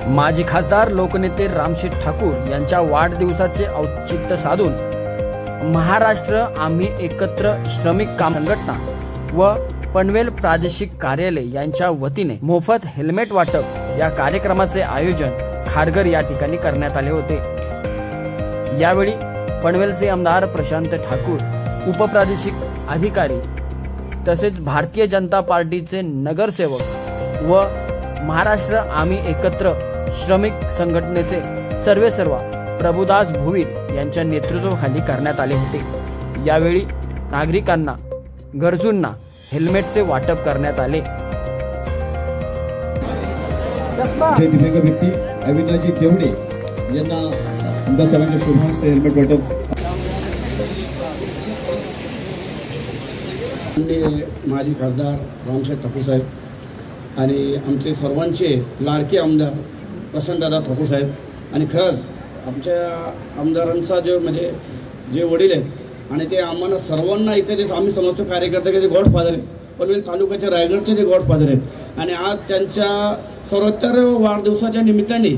माजी खासदार लोकनेते रामशेठ ठाकूर यांच्या वाढदिवसाचे औचित्य साधून महाराष्ट्र आम्ही एकत्र श्रमिक काम संघटना व पनवेल प्रादेशिक कार्यालय यांच्या वतीने मोफत हेल्मेट वाटप या कार्यक्रमाचे आयोजन खारघर या ठिकाणी करण्यात आले होते। यावेळी पनवेलचे आमदार प्रशांत ठाकूर, उपप्रादेशिक अधिकारी तसेच भारतीय जनता पार्टीचे नगरसेवक व महाराष्ट्र आम्ही एकत्र श्रमिक संघटनेचे सर्वेसर्वा प्रभुदास भोवीर यांच्या नेतृत्वाखाली करण्यात आले होते। यावेळी नागरिकांना गरजूंना हेल्मेटचे वाटप करण्यात आले। जे दिव्यांग व्यक्ती अविनाजी देवडे यांना आमदार साहेबांच्या शुभहस्ते हेल्मेट वाटप। माजी खासदार रामशेठ ठाकूर साहेब आणि आमचे सर्वांचे लाडके आमदार प्रशांतदादा ठाकूर साहेब आणि खरंच आमच्या आमदारांचा म्हणजे जे वडील आहेत आणि ते आम्हाला सर्वांना इथे जे आम्ही समजतो कार्यकर्ते की ते गॉडफादर आहेत, पनवेल तालुक्याच्या रायगडचे ते गॉडफादर आहेत आणि आज त्यांच्या 74व्या वाढदिवसाच्या निमित्ताने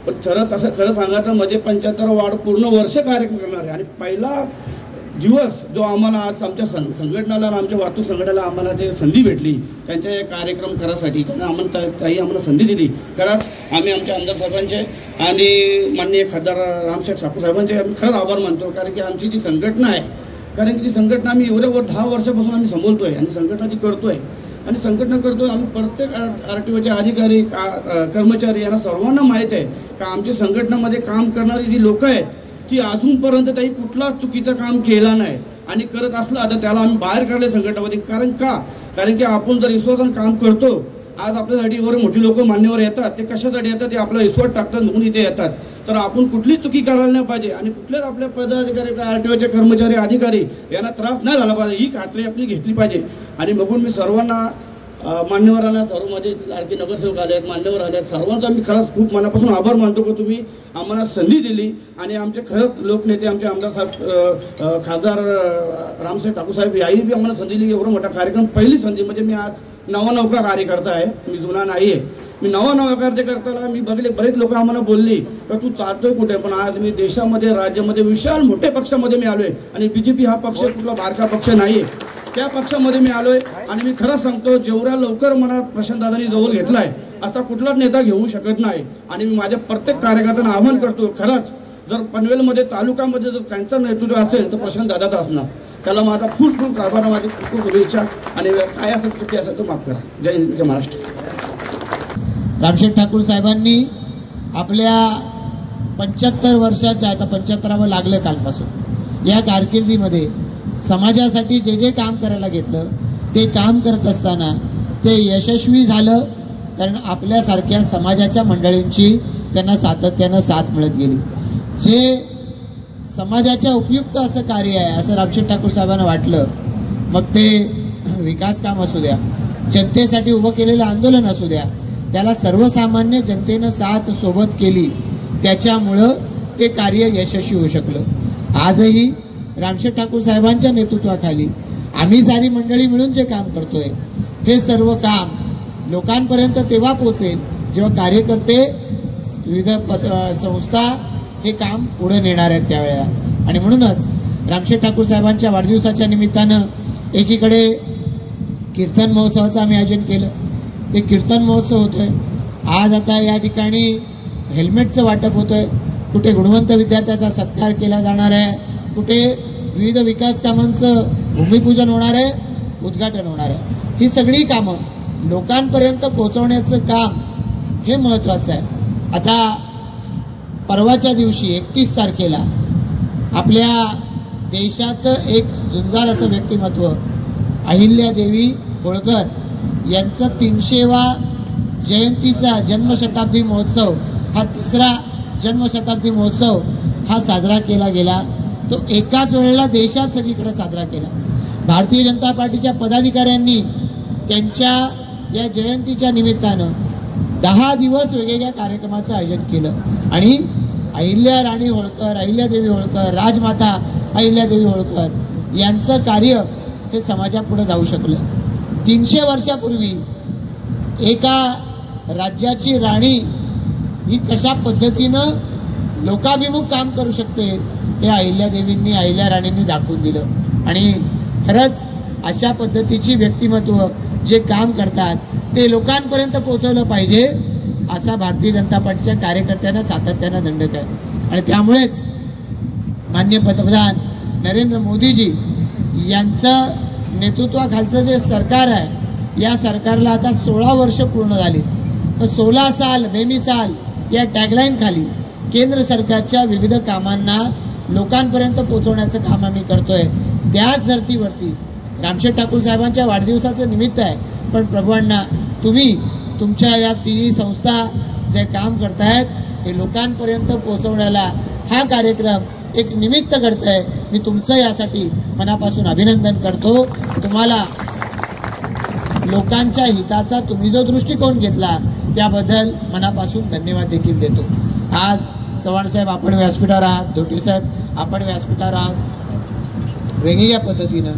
पण खरं सांगायचं म्हणजे 75 वाढ पूर्ण वर्ष कार्यक्रम करणार आहे आणि पहिला दिवस जो आम्हाला आज आमच्या संघटनेला आमच्या वाहतूक संघटनेला आम्हाला ते संधी भेटली त्यांच्या कार्यक्रम करायसाठी त्यांना आम्हाला संधी दिली। खरंच आम्ही आमच्या आमदार साहेबांचे आणि माननीय खासदार रामशेठ ठाकूर साहेबांचे आम्ही खरंच आभार मानतो, कारण की आमची जी संघटना आहे, कारण की ती संघटना आम्ही एवढ्या 10 वर्षापासून आम्ही संभोलतोय आणि संघटना ती करतोय आणि संघटना करतो। आम्ही प्रत्येक RTOचे अधिकारी कर्मचारी यांना सर्वांना माहीत आहे का आमच्या संघटनेमध्ये काम करणारी जी लोक आहेत ती अजूनपर्यंत काही कुठला चुकीचं काम केला नाही आणि करत असला तर त्याला आम्ही बाहेर काढले संघटनामध्ये। कारण की आपण जर विश्वासानं काम करतो, आज आपल्यासाठी एवढे मोठी लोक मान्यवर येतात, ते कशासाठी येतात, ते आपला विश्वास टाकतात म्हणून इथे येतात, तर आपण कुठलीच चुकी करायला नाही पाहिजे आणि कुठल्याच आपल्या पदाधिकारी RTOचे कर्मचारी अधिकारी यांना त्रास नाही झाला पाहिजे ही खात्री आपली घेतली पाहिजे। आणि बघून मी सर्वांना मान्यवरांना सर्व माझे लाडके नगरसेवक आले आहेत, मान्यवर आले आहेत, सर्वांचा मी खरंच खूप मनापासून आभार मानतो की तुम्ही आम्हाला संधी दिली आणि आमचे खरंच लोकनेते आमचे आमदार साहेब खासदार रामशेठ ठाकूर साहेब याही बी आम्हाला संधी दिली। एवढा मोठा कार्यक्रम पहिली संधी म्हणजे मी आज नवा कार्यकर्ता आहे, मी जुना नाही आहे, मी नवा कार्यकर्त्याला मी बघले बरेच लोक आम्हाला बोलली का तू चालतोय कुठे, पण आज मी देशामध्ये राज्यामध्ये विशाल मोठ्या पक्षामध्ये मी आलोय आणि BJP हा पक्ष कुठला बारका पक्ष नाहीये, त्या पक्षामध्ये मी आलोय आणि मी खरंच सांगतो जेवढ्या लवकर मला प्रशांतदादांनी जवळ घेतलाय असा कुठलाच नेता घेऊ शकत नाही आणि मी माझ्या प्रत्येक कार्यकर्त्यांना आवाहन करतो, खरंच जर पनवेलमध्ये तालुक्यामध्ये जर त्यांचं नेतृत्व असेल तर प्रशांतदादाच असणार, त्याला माझा खूप आभार, माझी खूप शुभेच्छा आणि काय असेल चुकी असेल तर माफ करा। जय हिंद, जय महाराष्ट्र। रामशेठ ठाकूर साहेबांनी आपल्या 75 वर्षाच्या आता 75वं लागलं कालपासून या कारकिर्दीमध्ये समाजासाठी जे काम करायला घेतलं ते काम करत असताना ते यशस्वी झालं, कारण आपल्यासारख्या समाजाच्या मंडळींची त्यांना सातत्यानं साथ मिळत गेली। जे समाजाच्या उपयुक्त असं कार्य आहे असं रामशेठ ठाकूर साहेबांना वाटलं, मग ते विकास काम असू द्या, जनतेसाठी उभं केलेलं आंदोलन असू द्या, त्याला सर्वसामान्य जनतेनं साथ सोबत केली, त्याच्यामुळं ते कार्य यशस्वी होऊ शकलं। आजही रामशेठ ठाकूर साहेबांच्या नेतृत्वाखाली आम्ही सारी मंडळी मिळून जे काम करतोय हे सर्व काम लोकांपर्यंत तेव्हा पोहोचेल जेव्हा कार्यकर्ते विविध संस्था हे काम पुढे नेणार आहेत त्यावेळेला। आणि म्हणूनच रामशेठ ठाकूर साहेबांच्या वाढदिवसाच्या निमित्तानं एकीकडे कीर्तन महोत्सवाचं आम्ही आयोजन केलं, ते कीर्तन महोत्सव होतोय, आज आता या ठिकाणी हेल्मेटचं वाटप होतोय, कुठे गुणवंत विद्यार्थ्याचा सत्कार केला जाणार आहे, कुठे विविध विकास कामांचं भूमिपूजन होणार आहे, उद्घाटन होणार आहे। ही सगळी कामं लोकांपर्यंत पोहोचवण्याचं काम हे महत्त्वाचं आहे। आता परवाच्या दिवशी 31 तारखेला आपल्या देशाचं एक झुंजार असं व्यक्तिमत्व अहिल्यादेवी होळकर यांचं 300वा जयंतीचा जन्मशताब्दी महोत्सव, हा 3रा जन्मशताब्दी महोत्सव हा साजरा केला गेला, तो एकाच वेळेला देशात सगळीकडे साजरा केला। भारतीय जनता पार्टीच्या पदाधिकाऱ्यांनी त्यांच्या या जयंतीच्या निमित्तानं 10 दिवस वेगवेगळ्या कार्यक्रमाचं आयोजन केलं आणि अहिल्याराणी होळकर, अहिल्यादेवी होळकर, राजमाता अहिल्यादेवी होळकर यांचं कार्य हे समाजापुढे जाऊ शकलं। 300 वर्षापूर्वी एका राज्याची राणी ही कशा पद्धतीनं लोकाभिमुख काम करू शकते हे अहिल्यादेवींनी, अहिल्या राणींनी दाखवून दिलं। आणि खरंच अशा पद्धतीची व्यक्तिमत्व जे काम करतात ते लोकांपर्यंत पोहोचवलं पाहिजे असा भारतीय जनता पार्टीच्या कार्यकर्त्यांना सातत्यानं दंडक आहे। आणि त्यामुळेच माननीय पंतप्रधान नरेंद्र मोदीजी यांचं नेतृत्वाखालचं जे सरकार आहे या सरकारला आता 16 वर्ष पूर्ण झाली। 16 साल बेमिसाल या टॅगलाईन खाली केंद्र सरकारच्या विविध कामांना लोकांपर्यंत पोहोचवण्याचं काम आम्ही करतोय। त्याच धर्तीवरती रामशेठ ठाकूर साहेबांच्या वाढदिवसाचं निमित्त आहे, पण प्रभूंना तुम्ही तुमच्या या तिन्ही संस्था जे काम करतायत हे लोकांपर्यंत पोहोचवण्याला हा कार्यक्रम एक निमित्त करताय। मी तुमचं यासाठी मनापासून अभिनंदन करतो। तुम्हाला लोकांच्या हिताचा तुम्ही जो दृष्टिकोन घेतला त्याबद्दल मनापासून धन्यवाद देखील देतो। आज चव्हाण साहेब आपण व्यासपीठावर आहात, धोटे साहेब आपण व्यासपीठावर आहात। वेगवेगळ्या पद्धतीनं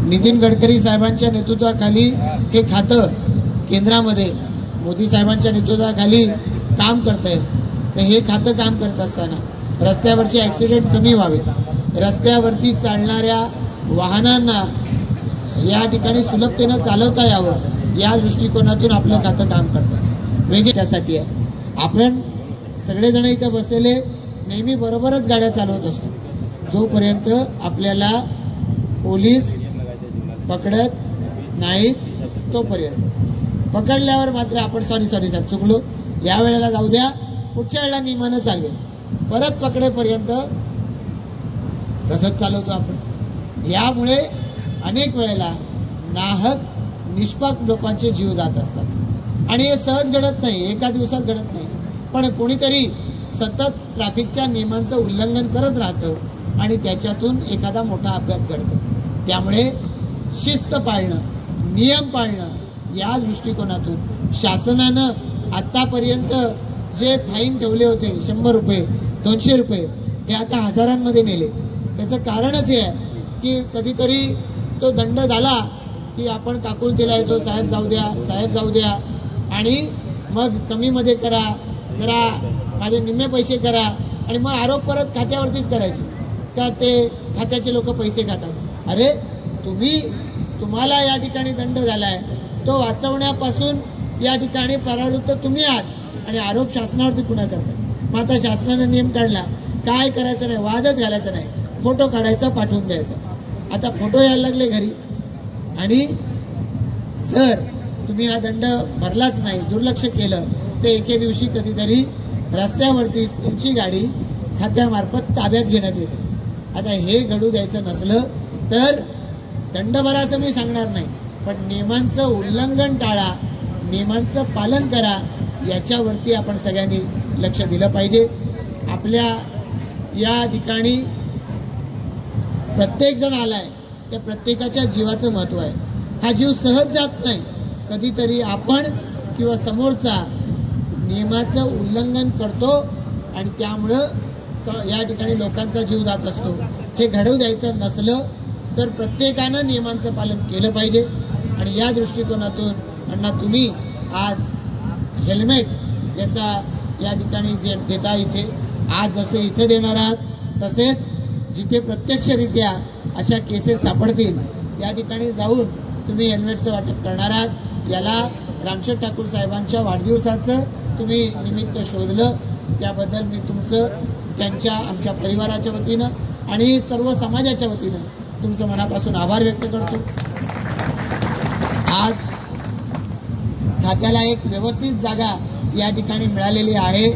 नितीन गडकरी साहेबांच्या नेतृत्वाखाली हे खातं केंद्रामध्ये मोदी साहेबांच्या नेतृत्वाखाली काम करतंय। तर हे खातं काम करत असताना रस्त्यावरचे ऍक्सिडेंट कमी व्हावेत, रस्त्यावरती चालणाऱ्या वाहनांना या ठिकाणी सुलभतेनं चालवता यावं या दृष्टिकोनातून आपलं खातं काम करतं। वेगळ्यासाठी आहे आपण सगळेजण इथं बसलेले नेहमी बरोबरच गाड्या चालवत असतो, जोपर्यंत आपल्याला पोलीस पकडत नाहीत तोपर्यंत। पकडल्यावर मात्र आपण सॉरी साहेब चुकलो, या वेळेला जाऊ द्या, पुढच्या वेळेला नियमानं चालवेल, परत पकडेपर्यंत तसंच चालवतो आपण। यामुळे अनेक वेळेला नाहक निष्पाप लोकांचे जीव जात असतात आणि हे सहज घडत नाही, एका दिवसात घडत नाही, पण कोणीतरी सतत ट्रॅफिकच्या नियमांचं उल्लंघन करत राहतं आणि त्याच्यातून एखादा मोठा अपघात घडतो। त्यामुळे शिस्त पाळणं, नियम पाळणं या दृष्टिकोनातून शासनानं आतापर्यंत जे फाईन ठेवले होते 100 रुपये 200 रुपये हे आता हजारांमध्ये नेले। त्याचं कारणच हे आहे की कधीतरी तो दंड झाला की आपण काकुळतीला येतो, साहेब जाऊ द्या, साहेब जाऊ द्या, आणि मग कमीमध्ये करा, जरा माझे निम्मे पैसे करा, आणि मग आरोप परत खात्यावरतीच करायचे का ते खात्याचे लोक पैसे खातात। अरे तुम्हाला या ठिकाणी दंड झालाय तो वाचवण्यापासून या ठिकाणी परावृत्त तुम्ही आहात आणि आरोप शासनावरती पुन्हा करतात। मग आता शासनानं नियम काढला, काय करायचं नाही, वादच घालायचा नाही, फोटो काढायचा पाठवून द्यायचा। आता फोटो यायला लागले घरी, आणि जर तुम्ही हा दंड भरलाच नाही, दुर्लक्ष केलं, तर एके दिवशी कधीतरी रस्त्यावरतीच तुमची गाडी खात्यामार्फत ताब्यात घेण्यात येते। आता हे घडू द्यायचं नसलं तर दंड भराचं मी सांगणार नाही, पण नियमांचं उल्लंघन टाळा, नियमांचं पालन करा, याच्यावरती आपण सगळ्यांनी लक्ष दिलं पाहिजे। आपल्या या ठिकाणी प्रत्येक जण आलाय, त्या प्रत्येकाच्या जीवाचं महत्व आहे। हा जीव सहज जात नाही, कधीतरी आपण किंवा समोरचा नियमाचं उल्लंघन करतो आणि त्यामुळं या ठिकाणी लोकांचा जीव जात असतो। हे घडवू द्यायचं नसलं तर प्रत्येकानं नियमांचं पालन केलं पाहिजे। आणि या दृष्टिकोनातून अण्णा तुम्ही आज हेल्मेट याचा या ठिकाणी देता, इथे आज जसे इथे देणार आहात तसेच जिथे प्रत्यक्षरित्या अशा केसेस सापडतील त्या ठिकाणी जाऊन तुम्ही हेल्मेटचं वाटप करणार आहात। याला रामशेठ ठाकूर साहेबांच्या वाढदिवसाचं तुम्ही निमित्त शोधलं, त्याबद्दल मी तुमचं, त्यांच्या, आमच्या परिवाराच्या वतीनं आणि सर्व समाजाच्या वतीनं तुमचं मनापासून आभार व्यक्त करतो। आज खात्याला एक व्यवस्थित जागा या ठिकाणी मिळालेली आहे,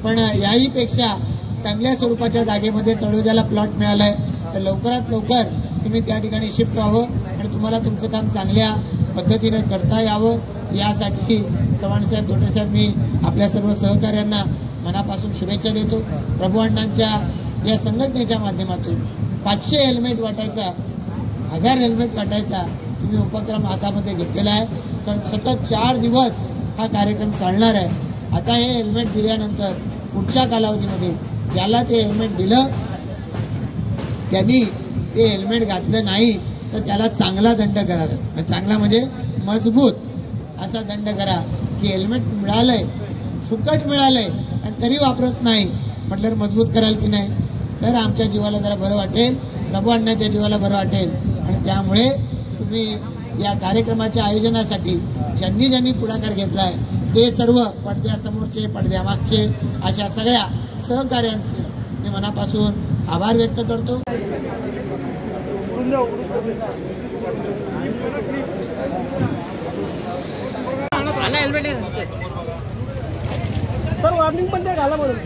पण याही पेक्षा चांगल्या स्वरूपाच्या जागेमध्ये तळोजाला प्लॉट मिळालाय, तर लवकरात लवकर तुम्ही त्या ठिकाणी शिफ्ट व्हावं आणि तुम्हाला तुमचं काम चांगल्या पद्धतीने करता यावं, यासाठी चव्हाणसाहेब, धोटेसाहेब, मी आपल्या सर्व सहकाऱ्यांना मनापासून शुभेच्छा देतो। प्रभू अण्णांच्या या संघटनेच्या माध्यमातून 500 हेल्मेट वाटायचा, 1000 हेल्मेट वाटायचा तुम्ही उपक्रम हातामध्ये घेतलेला आहे, कारण सतत 4 दिवस हा कार्यक्रम चालणार आहे। आता हे हेल्मेट दिल्यानंतर पुढच्या कालावधीमध्ये ज्याला ते हेल्मेट दिलं त्यांनी ते हेल्मेट घातलं नाही तर त्याला चांगला दंड करा, चांगला म्हणजे मजबूत असा दंड करा की हेल्मेट मिळालंय फुकट मिळालंय आणि तरी वापरत नाही म्हटल्यावर मजबूत कराल की नाही? तर आमच्या जीवाला जरा बरं वाटेल, प्रभू अण्णाच्या जीवाला बरं वाटेल. आणि त्यामुळे तुम्ही या कार्यक्रमाच्या आयोजनासाठी ज्यांनी ज्यांनी पुढाकार घेतलाय ते सर्व पडद्यासमोरचे पडद्यामागचे अशा सगळ्या सहकार्यांचे मी मनापासून आभार व्यक्त करतो. सर वॉर्निंग पण ते घाला म्हणून